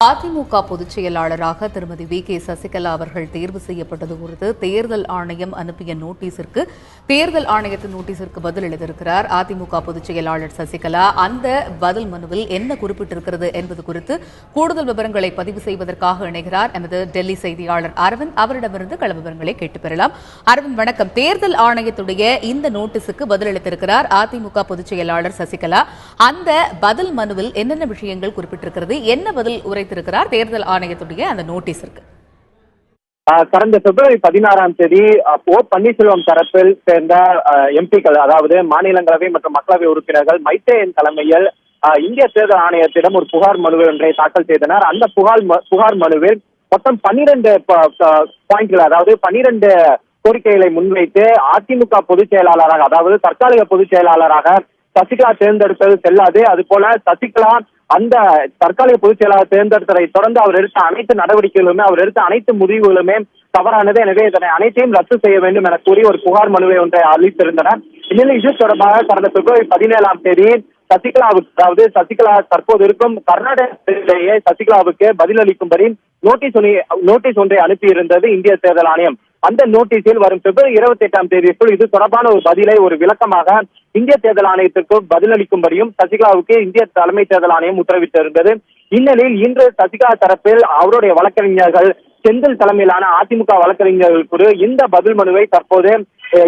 அதிமுக பொதுச் செயலாளராக திருமதி வி.கே. சசிகலா அவர்கள் தேர்வு செய்யப்பட்டது குறித்து தேர்தல் ஆணையம் அனுப்பிய நோட்டீஸிற்கு தேர்தல் ஆணையத்தின் நோட்டீஸிற்கு பதில் எழுதியிருக்கிறார் அதிமுக பொதுச் செயலாளர் சசிகலா. அந்த பதில் மனுவில் என்ன குறிப்பிட்டிருக்கிறது என்பது குறித்து கூடுதல் விவரங்களை பதிவு செய்வதற்காக இணைகிறார் எமது டெல்லி செய்தியாளர் அரவிந்த். அவரிடமிருந்து கள விவரங்களை கேட்டு பெறலாம். அரவிந்த், வணக்கம். தேர்தல் ஆணையத்துடைய இந்த நோட்டீஸுக்கு பதிலளித்திருக்கிறார் அதிமுக பொதுச் செயலாளர் சசிகலா. அந்த பதில் மனுவில் என்னென்ன விஷயங்கள் குறிப்பிட்டிருக்கிறது, என்ன பதில் உரைத்திருக்கிறார் தேர்தல் ஆணையத்துடைய அந்த நோட்டீஸிற்கு? கடந்த பிப்ரவரி 16ஆம் தேதி ஓ பன்னீர்செல்வம் தரப்பில் சேர்ந்த எம்பிக்கள், அதாவது மாநிலங்களவை மற்றும் மக்களவை உறுப்பினர்கள் மைத்ரேயன் தலைமையில் இந்திய தேர்தல் ஆணையத்திடம் ஒரு புகார் மனு ஒன்றை தாக்கல் செய்தனர். அந்த புகார் மனுவில் மொத்தம் 12 பாயிண்ட்கள், அதாவது 12 கோரிக்கைகளை முன்வைத்து அதிமுக பொதுச் செயலாளராக, அதாவது தற்காலிக பொதுச் செயலாளராக சசிகலா தேர்ந்தெடுப்பது செல்லாது. அது போல சசிகலா அந்த தற்காலிக பொதுச் செயலாளர் தேர்ந்தெடுத்ததை தொடர்ந்து அவர் எடுத்த அனைத்து நடவடிக்கைகளுமே, அவர் எடுத்த அனைத்து முடிவுகளுமே தவறானது. எனவே இதனை அனைத்தையும் ரத்து செய்ய வேண்டும் என கூறி ஒரு புகார் மனுவை ஒன்றை அளித்திருந்தனர். இந்நிலையில் இது தொடர்பாக கடந்த பிப்ரவரி 17ஆம் தேதி சசிகலாவுக்கு, அதாவது சசிகலா தற்போது இருக்கும் கர்நாடகத்திலேயே சசிகலாவுக்கு பதிலளிக்கும்படி நோட்டீஸ் ஒன்றை அனுப்பியிருந்தது இந்திய தேர்தல் ஆணையம். அந்த நோட்டீஸில் வரும் பிப்ரவரி 28ஆம் தேதிக்குள் இது தொடர்பான ஒரு பதிலை, ஒரு விளக்கமாக இந்திய தேர்தல் ஆணையத்திற்கு பதிலளிக்கும்படியும் சசிகலாவுக்கு இந்திய தலைமை தேர்தல் ஆணையம் உத்தரவிட்டிருந்தது. இந்நிலையில் இன்று சசிகலா தரப்பில் அவருடைய வழக்கறிஞர்கள், செந்தில் தலைமையிலான அதிமுக வழக்கறிஞர்கள் கூட இந்த பதில் மனுவை தற்போது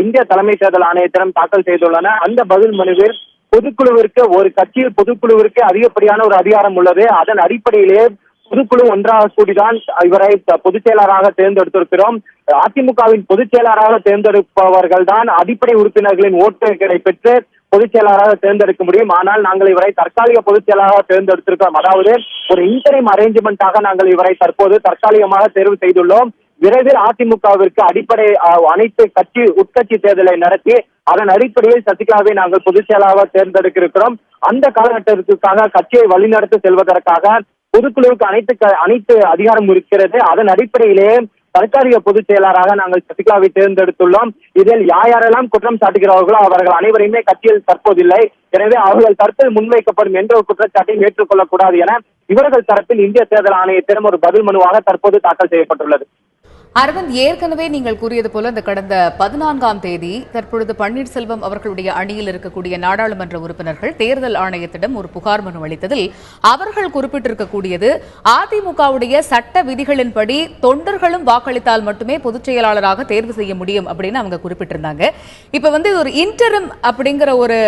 இந்திய தலைமை தேர்தல் ஆணையத்திடம் தாக்கல் செய்துள்ளனர். அந்த பதில் மனுவில் பொதுக்குழுவிற்கு, ஒரு கட்சியில் பொதுக்குழுவிற்கு அதிகப்படியான ஒரு அதிகாரம் உள்ளது. அதன் அடிப்படையிலே பொதுக்குழு ஒன்றாக கூடிதான் இவரை பொதுச் செயலாளராக தேர்ந்தெடுத்திருக்கிறோம். அதிமுகவின் பொதுச் செயலாளராக தேர்ந்தெடுப்பவர்கள் தான் அடிப்படை உறுப்பினர்களின் ஓட்டுகளை பெற்று பொதுச் செயலாளராக தேர்ந்தெடுக்க முடியும். ஆனால் நாங்கள் இவரை தற்காலிக பொதுச் செயலாளராக தேர்ந்தெடுத்திருக்கிறோம். அதாவது ஒரு இன்டரிம் அரேஞ்ச்மெண்டாக நாங்கள் இவரை தற்போது தற்காலிகமாக தேர்வு செய்துள்ளோம். விரைவில் அதிமுகவிற்கு அடிப்படை அனைத்து உட்கட்சி தேர்தலை நடத்தி அதன் அடிப்படையில் சசிகலாவை நாங்கள் பொதுச் செயலாளராக தேர்ந்தெடுக்க இருக்கிறோம். அந்த காலகட்டத்திற்காக கட்சியை வழிநடத்தி செல்வதற்காக பொதுக்குழுவுக்கு அனைத்து அதிகாரம் இருக்கிறது. அதன் அடிப்படையிலே தற்காலிக பொதுச் செயலாளராக நாங்கள் சசிகலாவை தேர்ந்தெடுத்துள்ளோம். இதில் யாரெல்லாம் குற்றம் சாட்டுகிறார்களோ அவர்கள் அனைவரையுமே கட்சியில் தற்போதில்லை. எனவே அவர்கள் தரப்பில் முன்வைக்கப்படும் என்ற ஒரு குற்றச்சாட்டையும் ஏற்றுக்கொள்ளக்கூடாது என இவர்கள் தரப்பில் இந்திய தேர்தல் ஆணையத்திடம் ஒரு பதில் மனுவாக தற்போது தாக்கல் செய்யப்பட்டுள்ளது. அரவிந்த், ஏற்கனவே நீங்கள் கூறியது போல இந்த கடந்த 14ஆம் தேதி தற்பொழுது பன்னீர்செல்வம் அவர்களுடைய அணியில் இருக்கக்கூடிய நாடாளுமன்ற உறுப்பினர்கள் தேர்தல் ஆணையத்திடம் ஒரு புகார் மனு அளித்ததில் அவர்கள் குறிப்பிட்டிருக்கக்கூடியது, அதிமுகவுடைய சட்ட விதிகளின்படி தொண்டர்களும் வாக்களித்தால் மட்டுமே பொதுச் செயலாளராக தேர்வு செய்ய முடியும் அப்படின்னு அவங்க குறிப்பிட்டிருந்தாங்க. இப்ப ஒரு இன்டரிம் அப்படிங்கிற ஒரு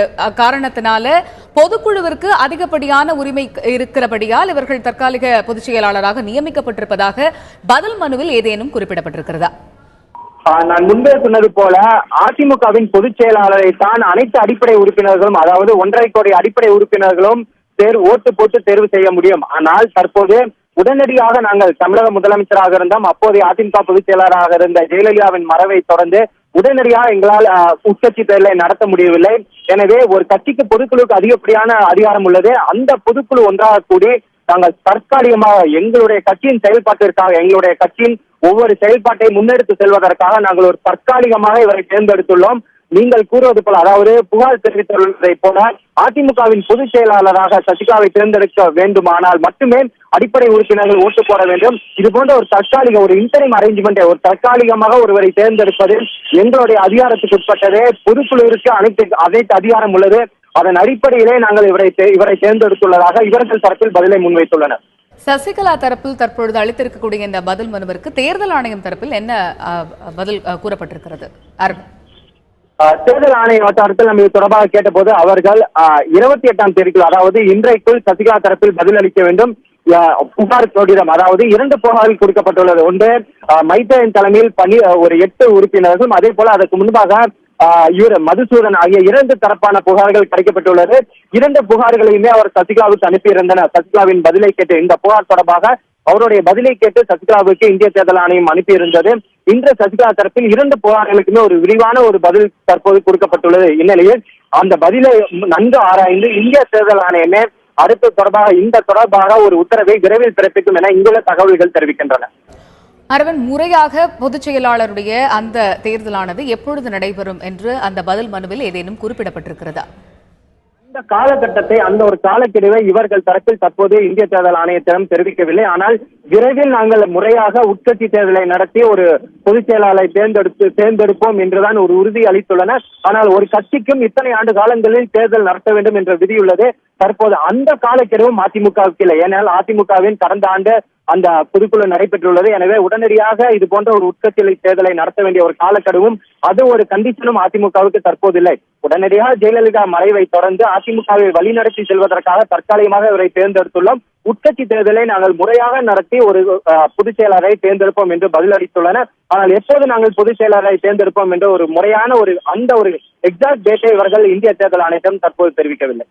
காரணத்தினால பொதுக்குழுவிற்கு அதிகப்படியான உரிமை இருக்கிறபடியால் இவர்கள் தற்காலிக பொதுச் செயலாளராக நியமிக்கப்பட்டிருப்பதாக பதில் மனுவில் ஏதேனும் குறிப்பிடப்பட்டிருக்கிறதா? நான் முன்பே சொன்னது போல அதிமுகவின் பொதுச் செயலாளரை தான் அனைத்து அடிப்படை உறுப்பினர்களும், அதாவது 1.5 கோடி அடிப்படை உறுப்பினர்களும் ஓட்டு போட்டு தேர்வு செய்ய முடியும். ஆனால் தற்போது உடனடியாக நாங்கள் தமிழக முதலமைச்சராக இருந்தோம். அப்போதைய அதிமுக பொதுச் செயலாளராக இருந்த ஜெயலலிதாவின் மறைவை தொடர்ந்து உடனடியாக எங்களால் உட்கட்சி தேர்தலை நடத்த முடியவில்லை. எனவே ஒரு கட்சிக்கு பொதுக்குழுவுக்கு அதிகப்படியான அதிகாரம் உள்ளது. அந்த பொதுக்குழு ஒன்றாக கூடி நாங்கள் தற்காலிகமாக எங்களுடைய கட்சியின் செயல்பாட்டிற்காக, எங்களுடைய கட்சியின் ஒவ்வொரு செயல்பாட்டை முன்னெடுத்து செல்வதற்காக நாங்கள் ஒரு தற்காலிகமாக இவரை தேர்ந்தெடுத்துள்ளோம். நீங்கள் கூறுவது போல, அதாவது புகார் தெரிவித்துள்ளதை போல அதிமுகவின் பொதுச் செயலாளராக சசிகலாவை தேர்ந்தெடுக்க வேண்டுமானால் மட்டுமே அடிப்படை உறுப்பினர்கள் ஓட்டு போட வேண்டும். இது போன்ற ஒரு தற்காலிக, ஒரு இன்டரிம் அரேஞ்ச்மெண்டை, ஒரு தற்காலிகமாக ஒருவரை தேர்ந்தெடுப்பது எங்களுடைய அதிகாரத்துக்கு உட்பட்டது. பொதுக்குழுவிற்கு அனைத்து அதிகாரம் உள்ளது. அதன் அடிப்படையிலே நாங்கள் இவரை தேர்ந்தெடுத்துள்ளதாக இவர்கள் தரப்பில் பதிலை முன்வைத்துள்ளனர். சசிகலா தரப்பில் தற்பொழுது அளித்திருக்கக்கூடிய இந்த பதில் மனுவிற்கு தேர்தல் ஆணையம் தரப்பில் என்ன பதில் கூறப்பட்டிருக்கிறது? தேர்தல் ஆணைய வட்டாரத்தில் நம்ம இது தொடர்பாக கேட்டபோது அவர்கள் 28ஆம் தேதிக்குள், அதாவது இன்றைக்குள் சசிகலா தரப்பில் பதிலளிக்க வேண்டும். புகார் கடிதம், அதாவது 2 புகார்கள் கொடுக்கப்பட்டுள்ளது. ஒன்று மைத்ரேயன் தலைமையில் ஒரு 8 உறுப்பினர்களும், அதே போல அதற்கு முன்பாக மதுசூதன் ஆகிய 2 தரப்பான புகார்கள் கிடைக்கப்பட்டுள்ளது. 2 புகார்களையுமே அவர் சசிகலாவுக்கு அனுப்பியிருந்தனர். சசிகலாவின் பதிலை கேட்டு, இந்த புகார் தொடர்பாக அவருடைய பதிலை கேட்டு சசிகலாவுக்கு இந்திய தேர்தல் ஆணையம் அனுப்பியிருந்தது. இன்று சசிகலா தரப்பில் 2 புகார்களுக்குமே ஒரு விரிவான ஒரு பதில் தற்போது கொடுக்கப்பட்டுள்ளது. இந்நிலையில் அந்த பதிலை நன்கு ஆராய்ந்து இந்திய தேர்தல் ஆணையமே இந்த தொடர்பாக ஒரு உத்தரவை விரைவில் பிறப்பிக்கும் என இங்குள்ள தகவல்கள் தெரிவிக்கின்றன. அரவிந்த், முறையாக பொதுச் செயலாளருடைய அந்த தேர்தலானது எப்பொழுது நடைபெறும் என்று அந்த பதில் மனுவில் ஏதேனும் குறிப்பிடப்பட்டிருக்கிறதா? இந்த காலகட்டத்தை அந்த ஒரு காலக்கெடுவை இவர்கள் தரப்பில் தற்போது இந்திய தேர்தல் ஆணையத்திடம் தெரிவிக்கவில்லை. ஆனால் விரைவில் நாங்கள் முறையாக உட்கட்சி தேர்தலை நடத்தி ஒரு பொதுச் செயலாளரை தேர்ந்தெடுப்போம் என்றுதான் ஒரு உறுதி அளித்துள்ளனர். ஆனால் ஒரு கட்சிக்கும் இத்தனை ஆண்டு காலங்களில் தேர்தல் நடத்த வேண்டும் என்ற விதியுள்ளது. தற்போது அந்த காலக்கெடுவும் அதிமுகவுக்கு இல்லை. ஏனால் அதிமுகவின் கடந்த ஆண்டு அந்த பொதுக்குழு நடைபெற்றுள்ளது. எனவே உடனடியாக இது போன்ற ஒரு உட்கட்சி தேர்தலை நடத்த வேண்டிய ஒரு காலக்கெடுவும் அது ஒரு கண்டிஷனும் அதிமுகவுக்கு தற்போது இல்லை. உடனடியாக ஜெயலலிதா மறைவை தொடர்ந்து அதிமுகவை வழிநடத்தி செல்வதற்காக தற்காலிகமாக இவரை தேர்ந்தெடுத்துள்ளோம். உட்கட்சி தேர்தலை நாங்கள் முறையாக நடத்தி ஒரு பொதுச் செயலாளரை தேர்ந்தெடுப்போம் என்று பதிலளித்துள்ளனர். ஆனால் எப்போது நாங்கள் பொதுச் செயலாளரை தேர்ந்தெடுப்போம் என்ற ஒரு முறையான ஒரு எக்ஸாக்ட் டேட்டை இவர்கள் இந்திய தேர்தல் ஆணையத்திடம் தற்போது தெரிவிக்கவில்லை.